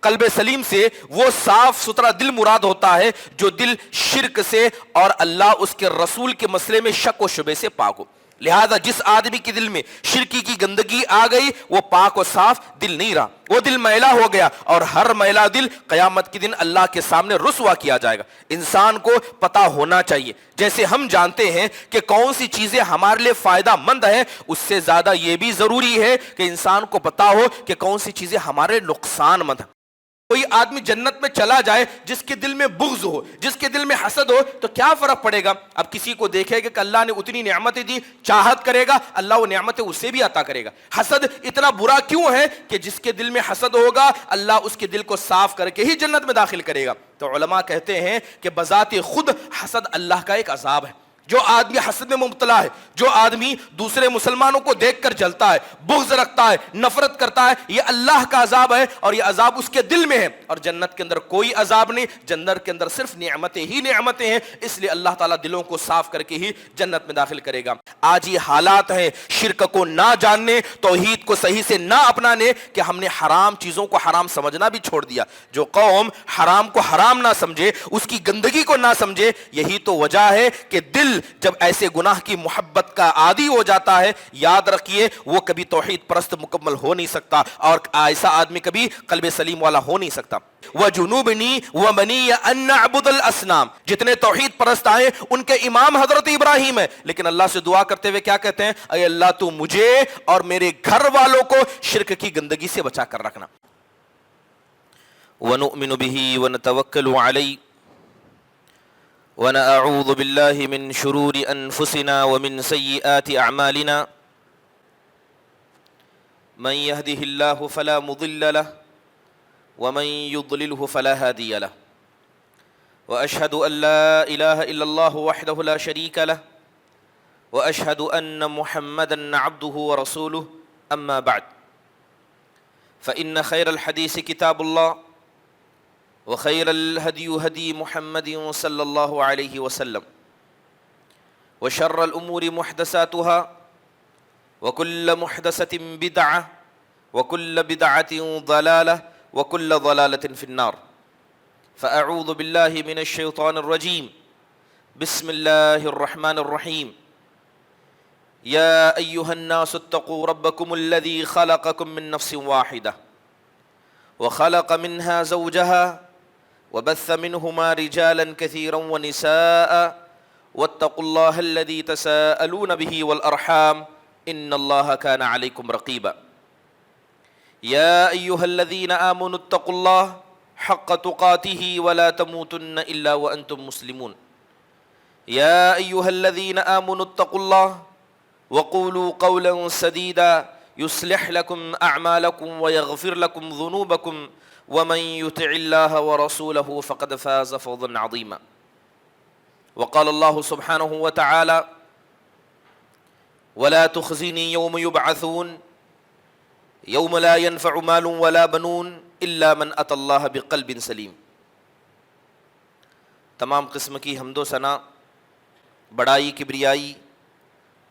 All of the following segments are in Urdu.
قلب سلیم سے وہ صاف ستھرا دل مراد ہوتا ہے جو دل شرک سے اور اللہ اس کے رسول کے مسئلے میں شک و شبے سے پاک ہو۔ لہذا جس آدمی کے دل میں شرکی کی گندگی آ گئی وہ پاک و صاف دل نہیں رہا، وہ دل میلا ہو گیا، اور ہر میلا دل قیامت کے دن اللہ کے سامنے رسوا کیا جائے گا۔ انسان کو پتہ ہونا چاہیے، جیسے ہم جانتے ہیں کہ کون سی چیزیں ہمارے لیے فائدہ مند ہیں، اس سے زیادہ یہ بھی ضروری ہے کہ انسان کو پتہ ہو کہ کون سی چیزیں ہمارے نقصان مند ہیں۔ کوئی آدمی جنت میں چلا جائے جس کے دل میں بغض ہو، جس کے دل میں حسد ہو، تو کیا فرق پڑے گا؟ اب کسی کو دیکھے گا کہ اللہ نے اتنی نعمتیں دی، چاہت کرے گا اللہ وہ نعمتیں اسے بھی عطا کرے گا۔ حسد اتنا برا کیوں ہے کہ جس کے دل میں حسد ہوگا اللہ اس کے دل کو صاف کر کے ہی جنت میں داخل کرے گا۔ تو علماء کہتے ہیں کہ بذات خود حسد اللہ کا ایک عذاب ہے۔ جو آدمی حسد میں مبتلا ہے، جو آدمی دوسرے مسلمانوں کو دیکھ کر جلتا ہے، بغض رکھتا ہے، نفرت کرتا ہے، یہ اللہ کا عذاب ہے، اور یہ عذاب اس کے دل میں ہے۔ اور جنت کے اندر کوئی عذاب نہیں، جنت کے اندر صرف نعمتیں ہی نعمتیں ہیں، اس لیے اللہ تعالیٰ دلوں کو صاف کر کے ہی جنت میں داخل کرے گا۔ آج یہ حالات ہیں شرک کو نہ جاننے، توحید کو صحیح سے نہ اپنانے، کہ ہم نے حرام چیزوں کو حرام سمجھنا بھی چھوڑ دیا۔ جو قوم حرام کو حرام نہ سمجھے، اس کی گندگی کو نہ سمجھے، یہی تو وجہ ہے کہ دل جب ایسے گناہ کی محبت کا عادی ہو جاتا ہے، یاد رکھیے وہ کبھی توحید پرست مکمل ہو نہیں سکتا، اور ایسا آدمی کبھی قلب سلیم والا ہو نہیں سکتا۔ وَجُنُوبْنِي وَبَنِيَّ أَن نَّعْبُدَ الْأَصْنَامَ، جتنے توحید پرست آئے ان کے امام حضرت ابراہیم ہے، لیکن اللہ سے دعا کرتے ہوئے کیا کہتے ہیں؟ اے اللہ تو مجھے اور میرے گھر والوں کو شرک کی گندگی سے بچا کر رکھنا۔ وَنُؤْمِنُ بِهِ وَنَتَوَكَّلُ عَلَيْهِ ونعوذ بالله من شرور أنفسنا ومن سيئات أعمالنا من يهده الله فلا مضل له ومن يضلله فلا هادي له وأشهد أن لا إله إلا الله وحده لا شريك له وأشهد أن محمدا عبده ورسوله أما بعد فإن خير الحديث كتاب الله وخير الهدي هدي محمد صلى الله عليه وسلم وشر الأمور محدثاتها وكل محدثة بدعة وكل بدعة ضلالة وكل ضلالة في النار فأعوذ بالله من الشيطان الرجيم بسم الله الرحمن الرحيم يا أيها الناس اتقوا ربكم الذي خلقكم من نفس واحدة وخلق منها زوجها وبث منهما رجالا كثيرا ونساء واتقوا الله الذي تساءلون به والأرحام إن الله كان عليكم رقيبا يا أيها الذين آمنوا اتقوا الله حق تقاته ولا تموتن إلا وأنتم مسلمون يا أيها الذين آمنوا اتقوا الله وقولوا قولا سديدا يصلح لكم أعمالكم ويغفر لكم ذنوبكم ومن يطع الله ورسوله فقد فاز فوزا عظيما وقال الله سبحانه وتعالى ولا تخزني يوم يبعثون يوم لا ينفع مال ولا بنون إلا من أتى الله بقلب سليم۔ تمام قسم کی حمد و ثنا، بڑائی، کبریائی،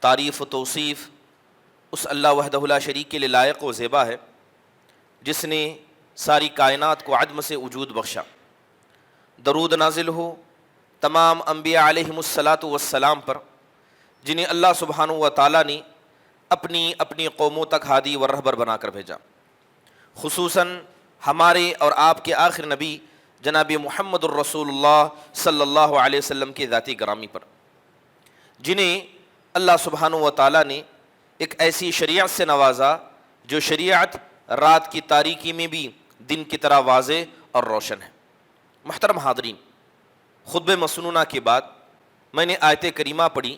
تعریف و توصیف اس اللہ وحدہ لا شریک کے لیے لائق و زیبا ہے جس نے ساری کائنات کو عدم سے وجود بخشا۔ درود نازل ہو تمام انبیاء علیہم الصلاۃ والسلام پر جنہیں اللہ سبحانہ و تعالیٰ نے اپنی قوموں تک ہادی و رہبر بنا کر بھیجا، خصوصاً ہمارے اور آپ کے آخر نبی جناب محمد الرسول اللہ صلی اللہ علیہ وسلم کے ذاتی گرامی پر، جنہیں اللہ سبحانہ و تعالیٰ نے ایک ایسی شریعت سے نوازا جو شریعت رات کی تاریکی میں بھی دن کی طرح واضح اور روشن ہے۔ محترم حاضرین، خطبہ مسنونہ کے بعد میں نے آیت کریمہ پڑھی۔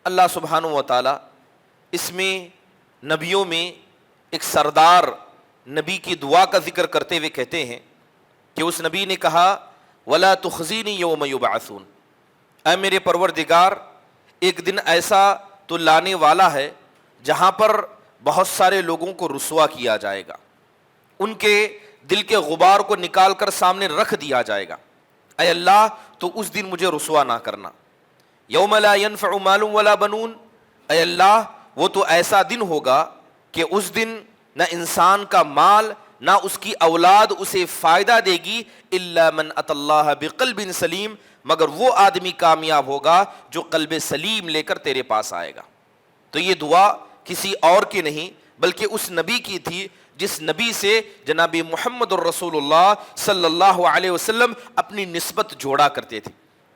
اللہ سبحانہ و تعالیٰ اس میں نبیوں میں ایک سردار نبی کی دعا کا ذکر کرتے ہوئے کہتے ہیں کہ اس نبی نے کہا وَلَا تُخْزِنِي يَوْمَ يُبْعَثُونَ، اے میرے پروردگار ایک دن ایسا تو لانے والا ہے جہاں پر بہت سارے لوگوں کو رسوا کیا جائے گا، ان کے دل کے غبار کو نکال کر سامنے رکھ دیا جائے گا۔ اے اللہ تو اس دن مجھے رسوا نہ کرنا۔ یوم لا ينفع مال ولا بنون، اے اللہ وہ تو ایسا دن ہوگا کہ اس دن نہ انسان کا مال نہ اس کی اولاد اسے فائدہ دے گی الا من اتى اللہ بقلب سلیم، مگر وہ آدمی کامیاب ہوگا جو قلب سلیم لے کر تیرے پاس آئے گا۔ تو یہ دعا کسی اور کی نہیں بلکہ اس نبی کی تھی جس نبی سے جناب محمد الرسول اللہ صلی اللہ علیہ وسلم اپنی نسبت جوڑا کرتے تھے،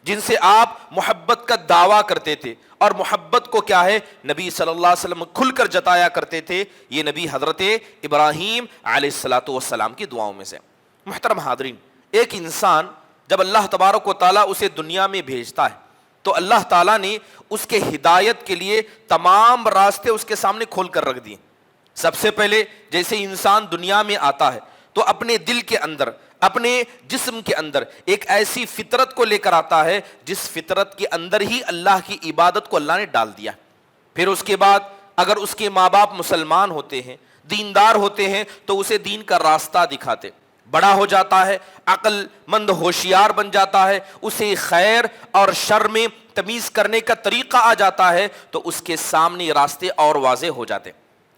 جن سے آپ محبت کا دعویٰ کرتے تھے، اور محبت کو کیا ہے نبی صلی اللہ علیہ وسلم کھل کر جتایا کرتے تھے۔ یہ نبی حضرت ابراہیم علیہ السلام کی دعاؤں میں سے۔ محترم حاضرین، ایک انسان جب اللہ تبارک و تعالیٰ اسے دنیا میں بھیجتا ہے تو اللہ تعالیٰ نے اس کے ہدایت کے لیے تمام راستے اس کے سامنے کھول کر رکھ دیے۔ سب سے پہلے جیسے انسان دنیا میں آتا ہے تو اپنے دل کے اندر، اپنے جسم کے اندر ایک ایسی فطرت کو لے کر آتا ہے جس فطرت کے اندر ہی اللہ کی عبادت کو اللہ نے ڈال دیا۔ پھر اس کے بعد اگر اس کے ماں باپ مسلمان ہوتے ہیں، دیندار ہوتے ہیں، تو اسے دین کا راستہ دکھاتے۔ بڑا ہو جاتا ہے، عقل مند ہوشیار بن جاتا ہے، اسے خیر اور شر میں تمیز کرنے کا طریقہ آ جاتا ہے، تو اس کے سامنے راستے اور واضح ہو جاتے۔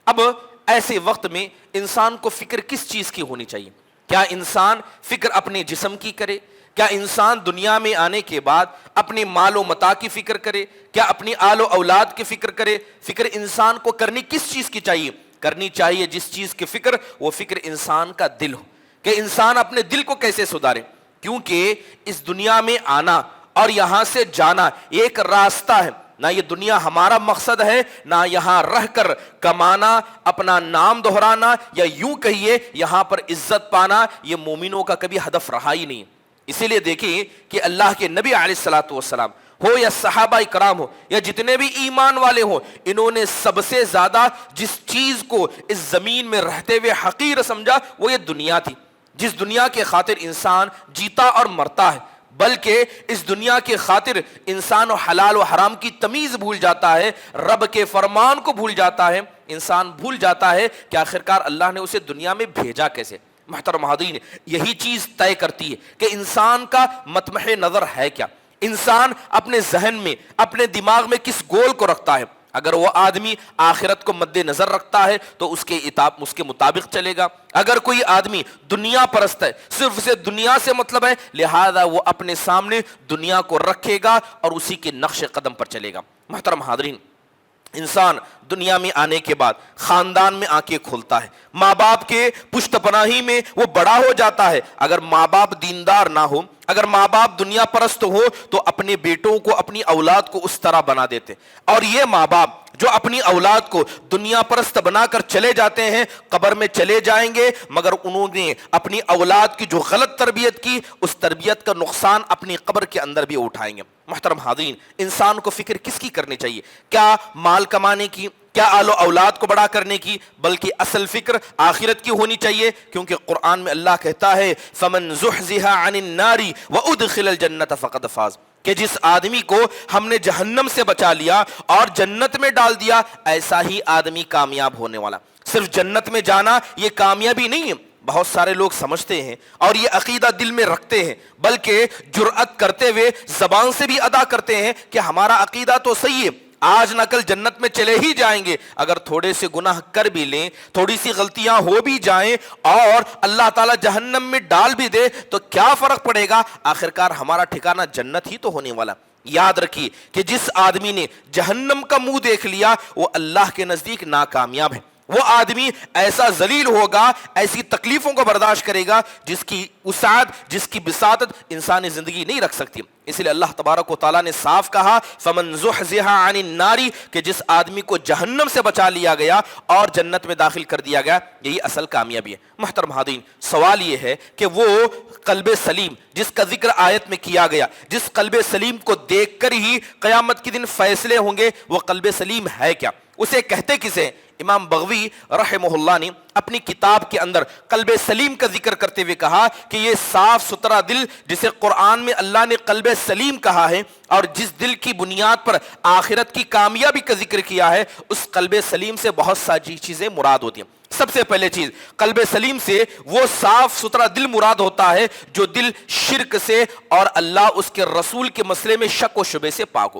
اب ایسے وقت میں انسان کو فکر کس چیز کی ہونی چاہیے؟ کیا انسان فکر اپنے جسم کی کرے؟ کیا انسان دنیا میں آنے کے بعد اپنے مال و متاع کی فکر کرے؟ کیا اپنی آل و اولاد کی فکر کرے؟ فکر انسان کو کرنی کس چیز کی چاہیے؟ کرنی چاہیے جس چیز کی فکر، وہ فکر انسان کا دل ہو، کہ انسان اپنے دل کو کیسے سدھارے، کیونکہ اس دنیا میں آنا اور یہاں سے جانا ایک راستہ ہے۔ نہ یہ دنیا ہمارا مقصد ہے، نہ یہاں رہ کر کمانا، اپنا نام دہرانا، یا یوں کہیے یہاں پر عزت پانا، یہ مومنوں کا کبھی ہدف رہا ہی نہیں۔ اسی لیے دیکھیں کہ اللہ کے نبی علیہ السلام ہو یا صحابہ کرام ہو یا جتنے بھی ایمان والے ہوں، انہوں نے سب سے زیادہ جس چیز کو اس زمین میں رہتے ہوئے حقیر سمجھا وہ یہ دنیا تھی، جس دنیا کے خاطر انسان جیتا اور مرتا ہے، بلکہ اس دنیا کے خاطر انسان و حلال و حرام کی تمیز بھول جاتا ہے، رب کے فرمان کو بھول جاتا ہے۔ انسان بھول جاتا ہے کہ آخرکار اللہ نے اسے دنیا میں بھیجا کیسے۔ محترم حاضرین، یہی چیز طے کرتی ہے کہ انسان کا مطمح نظر ہے کیا، انسان اپنے ذہن میں، اپنے دماغ میں کس گول کو رکھتا ہے۔ اگر وہ آدمی آخرت کو مد نظر رکھتا ہے تو اس کے مطابق چلے گا۔ اگر کوئی آدمی دنیا پرست ہے، صرف اسے دنیا سے مطلب ہے، لہذا وہ اپنے سامنے دنیا کو رکھے گا اور اسی کے نقش قدم پر چلے گا۔ محترم حاضرین، انسان دنیا میں آنے کے بعد خاندان میں آنکھیں کھولتا ہے، ماں باپ کے پشت پناہی میں وہ بڑا ہو جاتا ہے۔ اگر ماں باپ دیندار نہ ہو، اگر ماں باپ دنیا پرست ہو، تو اپنے بیٹوں کو، اپنی اولاد کو اس طرح بنا دیتے۔ اور یہ ماں باپ جو اپنی اولاد کو دنیا پرست بنا کر چلے جاتے ہیں، قبر میں چلے جائیں گے، مگر انہوں نے اپنی اولاد کی جو غلط تربیت کی، اس تربیت کا نقصان اپنی قبر کے اندر بھی اٹھائیں گے۔ محترم حاضرین، انسان کو فکر کس کی کرنی چاہیے؟ کیا مال کمانے کی، کیا آل و اولاد کو بڑا کرنے کی، بلکہ اصل فکر آخرت کی ہونی چاہیے، کیونکہ قرآن میں اللہ کہتا ہے فَمَنْ زُحْزِحَ عَنِ النَّارِ وَأُدْخِلَ الْجَنَّةَ فَقَدْ فَازَ، کہ جس آدمی کو ہم نے جہنم سے بچا لیا اور جنت میں ڈال دیا، ایسا ہی آدمی کامیاب ہونے والا۔ صرف جنت میں جانا یہ کامیابی نہیں ہے، بہت سارے لوگ سمجھتے ہیں اور یہ عقیدہ دل میں رکھتے ہیں، بلکہ جرأت کرتے ہوئے زبان سے بھی ادا کرتے ہیں کہ ہمارا عقیدہ تو صحیح ہے، آج نہ کل جنت میں چلے ہی جائیں گے۔ اگر تھوڑے سے گناہ کر بھی لیں، تھوڑی سی غلطیاں ہو بھی جائیں اور اللہ تعالیٰ جہنم میں ڈال بھی دے تو کیا فرق پڑے گا، آخرکار ہمارا ٹھکانہ جنت ہی تو ہونے والا۔ یاد رکھیے کہ جس آدمی نے جہنم کا منہ دیکھ لیا وہ اللہ کے نزدیک ناکامیاب ہے۔ وہ آدمی ایسا ذلیل ہوگا، ایسی تکلیفوں کو برداشت کرے گا جس کی وسعت، جس کی بساطت انسانی زندگی نہیں رکھ سکتی۔ اس لیے اللہ تبارک و تعالیٰ نے صاف کہا فَمَنْ زُحْزِحَ عَنِ النَّارِ، کہ جس آدمی کو جہنم سے بچا لیا گیا اور جنت میں داخل کر دیا گیا، یہی اصل کامیابی ہے۔ محترم حاضرین، سوال یہ ہے کہ وہ قلب سلیم جس کا ذکر آیت میں کیا گیا، جس قلب سلیم کو دیکھ کر ہی قیامت کے دن فیصلے ہوں گے، وہ قلب سلیم ہے کیا؟ اسے کہتے کسے؟ امام بغوی رحمہ اللہ نے اپنی کتاب کے اندر قلب سلیم کا ذکر کرتے ہوئے کہا کہ یہ صاف ستھرا دل جسے قرآن میں اللہ نے قلب سلیم کہا ہے، اور جس دل کی بنیاد پر آخرت کی کامیابی کا ذکر کیا ہے، اس قلب سلیم سے بہت ساری چیزیں مراد ہوتی ہیں۔ سب سے پہلے چیز، قلب سلیم سے وہ صاف ستھرا دل مراد ہوتا ہے جو دل شرک سے اور اللہ اس کے رسول کے مسئلے میں شک و شبے سے پاک ہو۔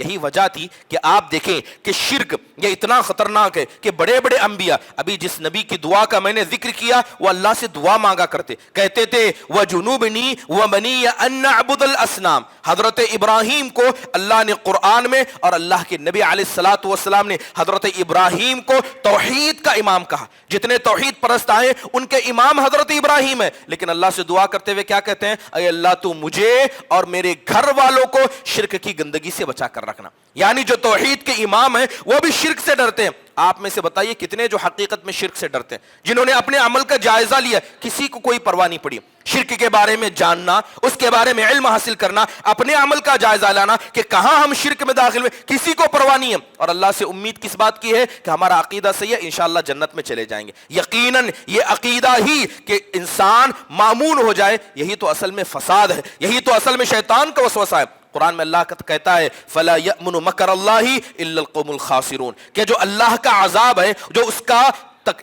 یہی وجہ تھی کہ آپ دیکھیں کہ شرک یہ اتنا خطرناک ہے کہ بڑے بڑے انبیاء، ابھی جس نبی کی دعا کا میں نے ذکر کیا، وہ اللہ سے دعا مانگا کرتے، کہتے تھے وَجُنُوبْنِي وَبَنِيَّ أَن نَعْبُدَ الْأَصْنَامَ۔ حضرت ابراہیم کو اللہ نے قرآن میں اور اللہ کے نبی علیہ الصلوۃ والسلام نے حضرت ابراہیم کو توحید کا امام کہا۔ جتنے توحید پرست آئے ان کے امام حضرت ابراہیم ہے، لیکن اللہ سے دعا کرتے ہوئے کیا کہتے ہیں؟ اے اللہ تو مجھے اور میرے گھر والوں کو شرک کی گندگی سے بچا کر رکھنا۔ یعنی جو توحید کے امام ہیں وہ بھی شرک سے ڈرتے ہیں۔ آپ میں سے بتائیے کتنے جو حقیقت میں شرک سے ڈرتے ہیں، جنہوں نے اپنے عمل کا جائزہ لیا، کسی کو کوئی پرواہ نہیں پڑی۔ شرک کے بارے میں جاننا، اس کے بارے میں علم حاصل کرنا، اپنے عمل کا جائزہ لانا کہ کہاں ہم شرک میں داخل ہوئے، کسی کو پرواہ نہیں ہے۔ اور اللہ سے امید کس بات کی ہے؟ کہ ہمارا عقیدہ صحیح ہے، انشاءاللہ جنت میں چلے جائیں گے۔ یقیناً یہ عقیدہ ہی کہ انسان مامون ہو جائے، یہی تو اصل میں فساد ہے، یہی تو اصل میں شیطان کا وسوسہ ہے۔ قرآن میں اللہ کہتا ہے فَلَا يَأْمُنُ مَكَرَ اللَّهِ إِلَّا الْقَوْمُ الْخَاسِرُونَ، کہ جو اللہ کا عذاب ہے، جو اس کا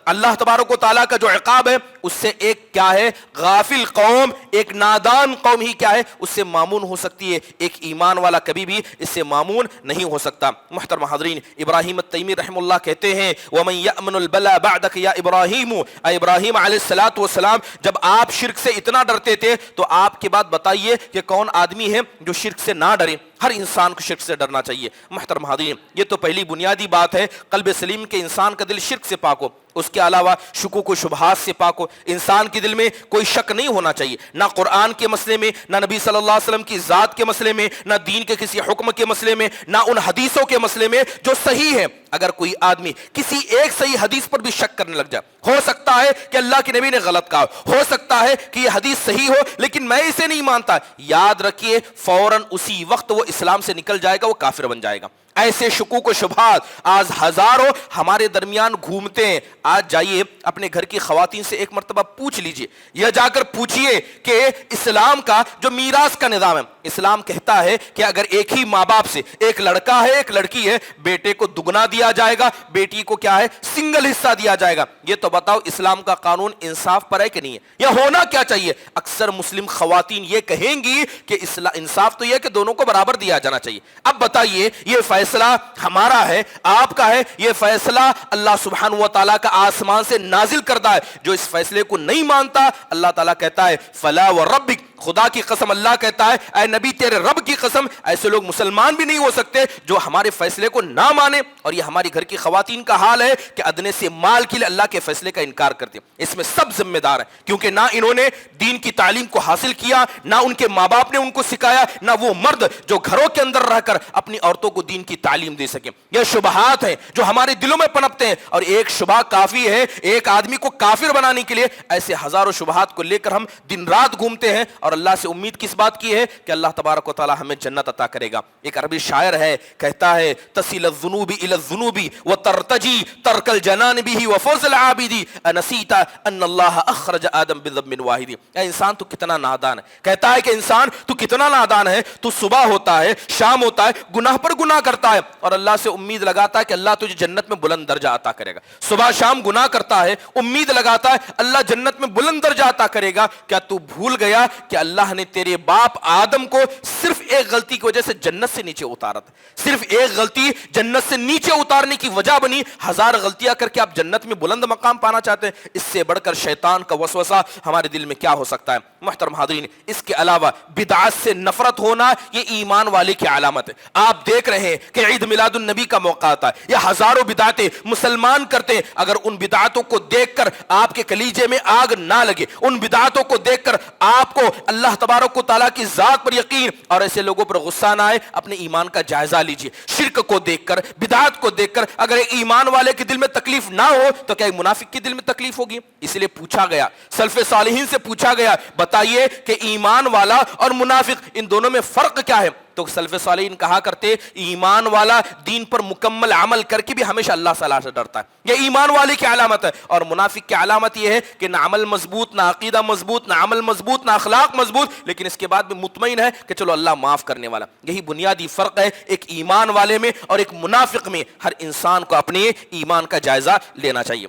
اللہ تبارک و تعالیٰ کا جو عقاب ہے، اس سے ایک کیا ہے؟ غافل قوم، ایک نادان قوم ہی کیا ہے؟ اس سے معمون ہو سکتی ہے، ایک ایمان والا کبھی بھی اس سے معمون نہیں ہو سکتا۔ محترم حاضرین، ابراہیم التیمی رحم اللہ کہتے ہیں وَمَن يَأْمَنُ الْبَلَا بَعْدَكَ يَا إِبْرَاهِيمُ، اے ابراہیم علیہ الصلوۃ والسلام، جب آپ شرک سے اتنا ڈرتے تھے تو آپ کے بعد بتائیے کہ کون آدمی ہے جو شرک سے نہ ڈرے؟ ہر انسان کو شرک سے ڈرنا چاہیے۔ محترم حاضرین، یہ تو پہلی بنیادی بات ہے، قلب سلیم کے انسان کا دل شرک سے پاک ہو، اس کے علاوہ شکوک و شبہات سے پاک ہو۔ انسان کے دل میں کوئی شک نہیں ہونا چاہیے، نہ قرآن کے مسئلے میں، نہ نبی صلی اللہ علیہ وسلم کی ذات کے مسئلے میں، نہ دین کے کسی حکم کے مسئلے میں، نہ ان حدیثوں کے مسئلے میں جو صحیح ہے۔ اگر کوئی آدمی کسی ایک صحیح حدیث پر بھی شک کرنے لگ جائے، ہو سکتا ہے کہ اللہ کے نبی نے غلط کہا، ہو سکتا ہے کہ یہ حدیث صحیح ہو لیکن میں اسے نہیں مانتا، یاد رکھیے فوراً اسی وقت وہ اسلام سے نکل جائے گا، وہ کافر بن جائے گا۔ ایسے شکوک و شبہات آج ہزاروں ہمارے درمیان گھومتے ہیں۔ آج جائیے اپنے گھر کی خواتین سے ایک مرتبہ پوچھ لیجئے، یا جا کر پوچھئے کہ اسلام کا جو میراث کا نظام ہے، اسلام کہتا ہے کہ اگر ایک ہی ماں باپ سے ایک لڑکا ہے ایک لڑکی ہے، بیٹے کو دگنا دیا جائے گا، بیٹی کو کیا ہے؟ سنگل حصہ دیا جائے گا۔ یہ تو بتاؤ اسلام کا قانون انصاف پر ہے کہ نہیں ہے؟ یا ہونا کیا چاہیے؟ اکثر مسلم خواتین یہ کہیں گی کہ انصاف تو یہ کہ دونوں کو برابر دیا جانا چاہیے۔ اب بتائیے یہ فیصلہ ہمارا ہے، آپ کا ہے، یہ فیصلہ اللہ سبحانہ و تعالیٰ کا آسمان سے نازل کردہ ہے۔ جو اس فیصلے کو نہیں مانتا، اللہ تعالیٰ کہتا ہے فلا وربک، خدا کی قسم اللہ کہتا ہے اے نبی تیرے رب کی قسم، ایسے لوگ مسلمان بھی نہیں ہو سکتے جو ہمارے فیصلے کو نہ مانے۔ اور یہ ہماری گھر کی خواتین کا حال ہے کہ ادنے سے مال کے لیے اللہ کے فیصلے کا انکار کرتے ہیں۔ اس میں سب ذمہ دار ہیں، کیونکہ نہ انہوں نے دین کی تعلیم کو حاصل کیا، نہ ان کے ماں باپ نے ان کو سکھایا، نہ وہ مرد جو گھروں کے اندر رہ کر اپنی عورتوں کو دین کی تعلیم دے سکیں۔ یہ شبہات ہیں جو ہمارے دلوں میں پنپتے ہیں، اور ایک شبہ کافی ہے ایک آدمی کو کافر بنانے کے لیے۔ ایسے ہزاروں شبہات کو لے کر ہم دن رات گھومتے ہیں، اور اللہ سے امید کس بات کی ہے؟ کہ اللہ تبارک و تعالی ہمیں جنت عطا کرے گا۔ ایک عربی شاعر ہے، کہتا ہے تسیل الذنوب الى الذنوب وترتجی ترک الجنان به وفوز العابد انسیت ان اللہ اخرج آدم بذنب واحد۔ اے انسان تو کتنا نادان ہے، کہتا ہے کہ انسان تو کتنا نادان ہے، تو صبح ہوتا ہے شام ہوتا ہے گناہ پر گناہ کرتا ہے، اور اللہ سے امید لگاتا ہے کہ اللہ تجھے جنت میں بلند درجہ عطا کرے گا۔ صبح شام گناہ کرتا ہے، امید لگاتا ہے اللہ جنت میں بلند درجہ عطا کرے گا۔ کیا تو بھول گیا کہ اللہ نے تیرے باپ آدم کو صرف ایک غلطی کی وجہ سے جنت سے نیچے اتارا تھا؟ صرف ایک غلطی جنت سے نیچے اتارنے کی وجہ بنی، ہزار غلطیاں کر کے آپ جنت میں بلند مقام پانا چاہتے ہیں؟ اس سے بڑھ کر شیطان کا وسوسہ ہمارے دل میں کیا ہو سکتا ہے؟ محترم حاضرین، اس کے علاوہ بدعات سے نفرت ہونا یہ ایمان والے کی علامت ہے۔ آپ دیکھ رہے ہیں کہ عید میلاد النبی کا موقع آتا ہے، یہ ہزاروں بدعتیں مسلمان کرتے ہیں۔ اگر ان بدعتوں کو دیکھ کر آپ کے کلیجے میں آگ نہ لگے، ان بدعتوں کو دیکھ کر آپ کو اللہ تبارک و تعالیٰ کی ذات پر یقین اور ایسے لوگوں پر غصہ نہ آئے، اپنے ایمان کا جائزہ لیجئے۔ شرک کو دیکھ کر، بدعات کو دیکھ کر اگر ایک ایمان والے کے دل میں تکلیف نہ ہو تو کیا ایک منافق کے دل میں تکلیف ہوگی؟ اس لیے پوچھا گیا، سلف صالحین سے پوچھا گیا بتائیے کہ ایمان والا اور منافق ان دونوں میں فرق کیا ہے؟ تو سلف صالحین کہا کرتے ایمان والا دین پر مکمل عمل کر کے بھی ہمیشہ اللہ تعالیٰ سے ڈرتا ہے، یہ ایمان والے کی علامت ہے۔ اور منافق کی علامت یہ ہے کہ نہ عمل مضبوط، نہ عقیدہ مضبوط، نہ عمل مضبوط، نہ اخلاق مضبوط، لیکن اس کے بعد بھی مطمئن ہے کہ چلو اللہ معاف کرنے والا۔ یہی بنیادی فرق ہے ایک ایمان والے میں اور ایک منافق میں۔ ہر انسان کو اپنے ایمان کا جائزہ لینا چاہیے۔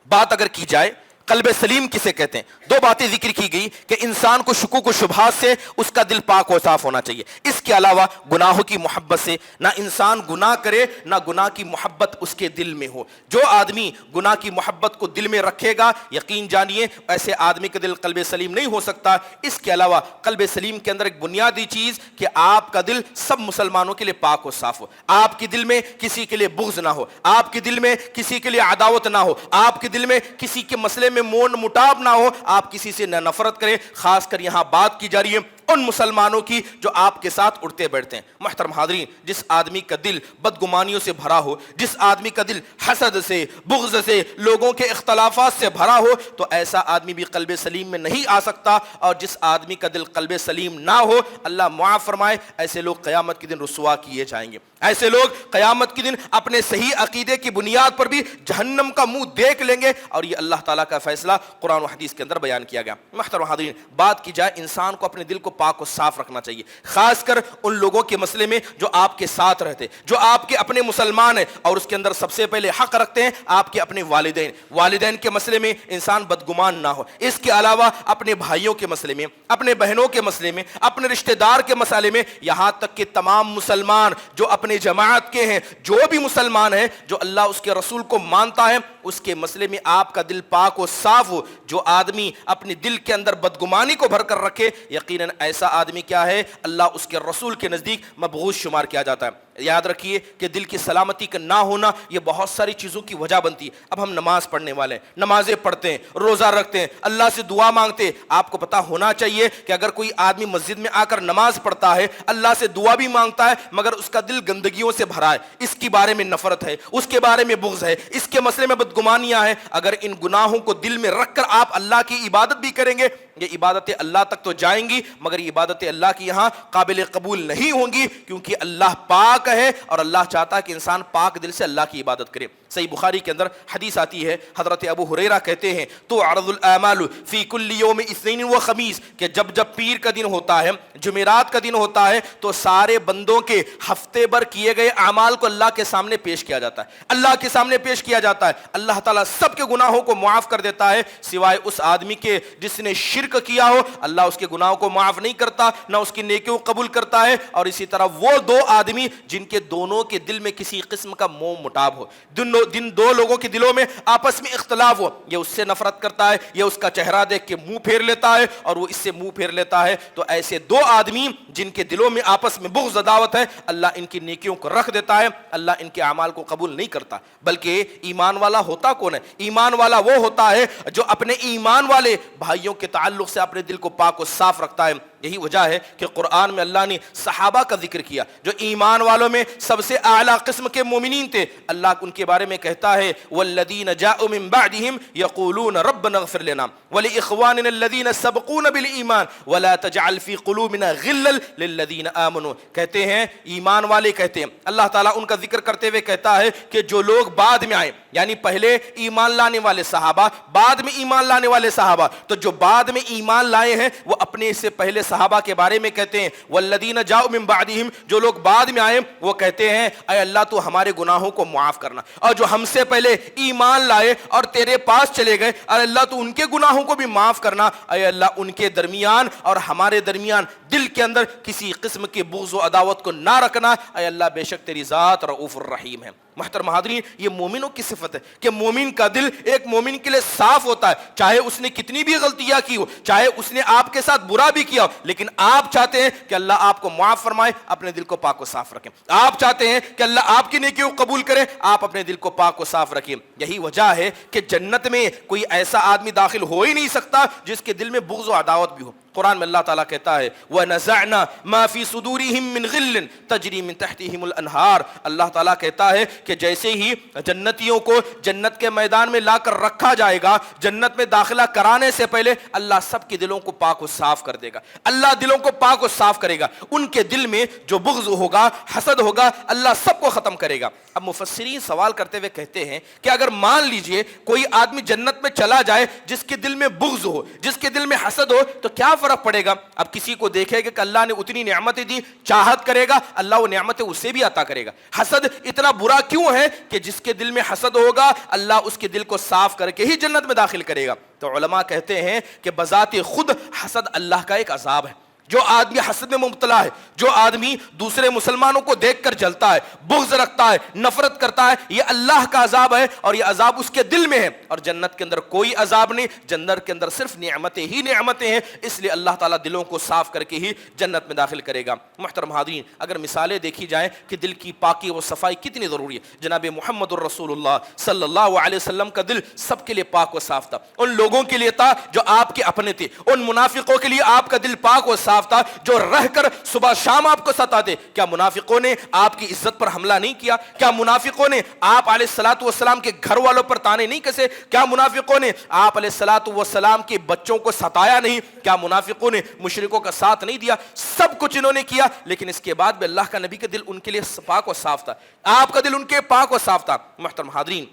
بات اگر کی جائے قلب سلیم کسے کہتے ہیں؟ دو باتیں ذکر کی گئی کہ انسان کو شکوک و شبہات سے اس کا دل پاک و صاف ہونا چاہیے، اس کے علاوہ گناہوں کی محبت سے، نہ انسان گناہ کرے نہ گناہ کی محبت اس کے دل میں ہو۔ جو آدمی گناہ کی محبت کو دل میں رکھے گا، یقین جانیے ایسے آدمی کا دل قلب سلیم نہیں ہو سکتا۔ اس کے علاوہ قلب سلیم کے اندر ایک بنیادی چیز کہ آپ کا دل سب مسلمانوں کے لیے پاک و صاف ہو، آپ کے دل میں کسی کے لیے بغض نہ ہو، آپ کے دل میں کسی کے لیے عداوت نہ ہو، آپ کے دل میں کسی کے مسئلے میں مون مٹاب نہ ہو، آپ کسی سے نہ نفرت کریں۔ خاص کر یہاں بات کی جا رہی ہے ان مسلمانوں کی جو آپ کے ساتھ اٹھتے بیٹھتے ہیں۔ محترم حاضرین، جس آدمی کا دل بدگمانیوں سے بھرا ہو، جس آدمی کا دل حسد سے، بغض سے، لوگوں کے اختلافات سے بھرا ہو، تو ایسا آدمی بھی قلب سلیم میں نہیں آ سکتا۔ اور جس آدمی کا دل قلب سلیم نہ ہو، اللہ معاف فرمائے، ایسے لوگ قیامت کے دن رسوا کیے جائیں گے۔ ایسے لوگ قیامت کے دن اپنے صحیح عقیدے کی بنیاد پر بھی جہنم کا منہ دیکھ لیں گے، اور یہ اللہ تعالیٰ کا فیصلہ قرآن و حدیث کے اندر بیان کیا گیا۔ محترم حاضرین، بات کی جائے انسان کو اپنے دل کو پاک و صاف رکھنا چاہیے، خاص کر ان لوگوں کے مسئلے میں جو آپ کے ساتھ رہتے، جو آپ کے اپنے مسلمان ہیں، اور اس کے اندر سب سے پہلے حق رکھتے ہیں آپ کے اپنے والدین کے مسئلے میں انسان بدگمان نہ ہو۔ اس کے علاوہ اپنے بھائیوں کے مسئلے میں، اپنے بہنوں کے مسئلے میں، اپنے رشتہ دار کے مسئلے میں، یہاں تک کہ تمام مسلمان جو اپنے جماعت کے ہیں، جو بھی مسلمان ہیں، جو اللہ اس کے رسول کو مانتا ہے، اس کے مسئلے میں آپ کا دل پاک و صاف ہو۔ جو آدمی اپنے دل کے اندر بدگمانی کو بھر کر رکھے، یقیناً ایسا آدمی کیا ہے؟ اللہ اس کے رسول کے نزدیک مبغوض شمار کیا جاتا ہے۔ یاد رکھیے کہ دل کی سلامتی کا نہ ہونا یہ بہت ساری چیزوں کی وجہ بنتی ہے۔ اب ہم نماز پڑھنے والے ہیں، نمازیں پڑھتے ہیں، روزہ رکھتے ہیں، اللہ سے دعا مانگتے ہیں۔ آپ کو پتا ہونا چاہیے کہ اگر کوئی آدمی مسجد میں آ کر نماز پڑھتا ہے، اللہ سے دعا بھی مانگتا ہے، مگر اس کا دل گندگیوں سے بھرا ہے، اس کے بارے میں نفرت ہے، اس کے بارے میں بغض ہے، اس کے مسئلے میں بدگمانیاں ہیں، اگر ان گناہوں کو دل میں رکھ کر آپ اللہ کی عبادت بھی کریں گے، یہ عبادتیں اللہ تک تو جائیں گی، مگر یہ عبادتیں اللہ کی یہاں قابل قبول نہیں ہوں گی، کیونکہ اللہ پاک ہے اور اللہ چاہتا ہے کہ انسان پاک دل سے اللہ کی عبادت کرے۔ صحیح بخاری کے اندر حدیث آتی ہے، حضرت ابو ہریرہ کہتے ہیں تو عرض الاعمال فی کل یوم اثنین و خمیس، کہ جب پیر کا دن ہوتا ہے، جمعرات کا دن ہوتا ہے، تو سارے بندوں کے ہفتے بھر کیے گئے اعمال کو اللہ کے سامنے پیش کیا جاتا ہے، اللہ کے سامنے پیش کیا جاتا ہے۔ اللہ تعالیٰ سب کے گناہوں کو معاف کر دیتا ہے سوائے اس آدمی کے جس نے شرک کیا ہو، اللہ اس کے گناہوں کو معاف نہیں کرتا، نہ اس کی نیکیوں کو قبول کرتا ہے۔ اور اسی طرح وہ دو آدمی جن کے دونوں کے دل میں کسی قسم کا موہ مٹاب ہو، جن دو لوگوں کے دلوں میں آپس میں اختلاف ہو، یہ اس سے نفرت کرتا ہے، یہ اس کا چہرہ دیکھ کے منہ پھیر لیتا ہے اور وہ اس سے منہ پھیر لیتا ہے، تو ایسے دو آدمی جن کے دلوں میں آپس میں بغض عداوت ہے، اللہ ان کی نیکیوں کو رکھ دیتا ہے، اللہ ان کے اعمال کو قبول نہیں کرتا۔ بلکہ ایمان والا ہوتا کون ہے؟ ایمان والا وہ ہوتا ہے جو اپنے ایمان والے بھائیوں کے تعلق سے اپنے دل کو پاک و صاف رکھتا ہے۔ یہی وجہ ہے کہ قرآن میں اللہ نے صحابہ کا ذکر کیا جو ایمان والوں میں سب سے اعلیٰ قسم کے مومنین تھے۔ اللہ ان کے بارے میں کہتا ہے والذین جاءوا من بعدهم یقولون ربنا اغفر لنا ولاخواننا الذین سبقونا بالایمان ولا تجعل فی قلوبنا غلا للذین آمنوا، کہتے ہیں ایمان والے کہتے ہیں، اللہ تعالیٰ ان کا ذکر کرتے ہوئے کہتا ہے کہ جو لوگ بعد میں آئے، یعنی پہلے ایمان لانے والے صحابہ، بعد میں ایمان لانے والے صحابہ، تو جو بعد میں ایمان لائے ہیں وہ اپنے سے پہلے صحابہ کے بارے میں کہتے ہیں والذین جاءوا من بعدهم، جو لوگ بعد میں آئے وہ کہتے ہیں اے اللہ تو ہمارے گناہوں کو معاف کرنا، اور جو ہم سے پہلے ایمان لائے اور تیرے پاس چلے گئے اے اللہ تو ان کے گناہوں کو بھی معاف کرنا، اے اللہ ان کے درمیان اور ہمارے درمیان دل کے اندر کسی قسم کے بغض و عداوت کو نہ رکھنا، اے اللہ بے شک تیری ذات رؤوف الرحیم ہے۔ محترم حاضرین، یہ مومنوں کی صفت ہے کہ مومن کا دل ایک مومن کے لیے صاف ہوتا ہے، چاہے اس نے کتنی بھی غلطیاں کی ہو، چاہے اس نے آپ کے ساتھ برا بھی کیا ہو، لیکن آپ چاہتے ہیں کہ اللہ آپ کو معاف فرمائے، اپنے دل کو پاک و صاف رکھیں۔ آپ چاہتے ہیں کہ اللہ آپ کی نیکیوں کو قبول کرے، آپ اپنے دل کو پاک و صاف رکھیں۔ یہی وجہ ہے کہ جنت میں کوئی ایسا آدمی داخل ہو ہی نہیں سکتا جس کے دل میں بغض و عداوت بھی ہو۔ قرآن میں اللہ تعالیٰ کہتا ہے وَنَزَعْنَا مَا فِي صُدُورِهِم مِّن غِلٍّ تَجْرِي مِن تَحْتِهِمُ الْأَنْهَارُ، اللہ تعالیٰ کہتا ہے کہ جیسے ہی جنتیوں کو جنت کے میدان میں لا کر رکھا جائے گا، جنت میں داخلہ کرانے سے پہلے اللہ سب کے دلوں کو پاک و صاف کر دے گا، اللہ دلوں کو پاک و صاف کرے گا، ان کے دل میں جو بغض ہوگا، حسد ہوگا، اللہ سب کو ختم کرے گا۔ اب مفسرین سوال کرتے ہوئے کہتے ہیں کہ اگر مان لیجئے کوئی آدمی جنت میں چلا جائے جس کے دل میں بغض ہو، جس کے دل میں حسد ہو، تو کیا فرق پڑے گا؟ اب کسی کو دیکھے گا کہ اللہ نے اتنی نعمتیں دی، چاہت کرے گا اللہ وہ نعمتیں اسے بھی عطا کرے گا۔ حسد اتنا برا کیوں ہے کہ جس کے دل میں حسد ہوگا اللہ اس کے دل کو صاف کر کے ہی جنت میں داخل کرے گا۔ تو علماء کہتے ہیں کہ بذات خود حسد اللہ کا ایک عذاب ہے۔ جو آدمی حسد میں مبتلا ہے، جو آدمی دوسرے مسلمانوں کو دیکھ کر جلتا ہے، بغض رکھتا ہے، نفرت کرتا ہے، یہ اللہ کا عذاب ہے اور یہ عذاب اس کے دل میں ہے، اور جنت کے اندر کوئی عذاب نہیں، جنت کے اندر صرف نعمتیں ہی نعمتیں ہیں، اس لیے اللہ تعالیٰ دلوں کو صاف کر کے ہی جنت میں داخل کرے گا۔ محترم حاضرین، اگر مثالیں دیکھی جائیں کہ دل کی پاکی و صفائی کتنی ضروری ہے، جناب محمد الرسول اللہ صلی اللہ علیہ وسلم کا دل سب کے لیے پاک و صاف تھا، ان لوگوں کے لیے تھا جو آپ کے اپنے تھے، ان منافقوں کے لیے آپ کا دل پاک و صاف تھا جو رہ کر صبح شام آپ کو ستاتے۔ کیا منافقوں نے آپ کی عزت پر حملہ نہیں کیا؟ کیا منافقوں نے آپ علیہ الصلوۃ والسلام کے گھر والوں پر تانے نہیں کسے؟ کیا منافقوں نے آپ علیہ الصلوۃ والسلام کے بچوں کو ستایا نہیں؟ کیا منافقوں نے مشرکوں کا ساتھ نہیں دیا؟ سب کچھ انہوں نے کیا، لیکن اس کے بعد بھی اللہ کا نبی کا دل ان کے لیے پاک و صاف تھا، آپ کا دل ان کے پاک و صاف تھا۔ محترم حاضرین،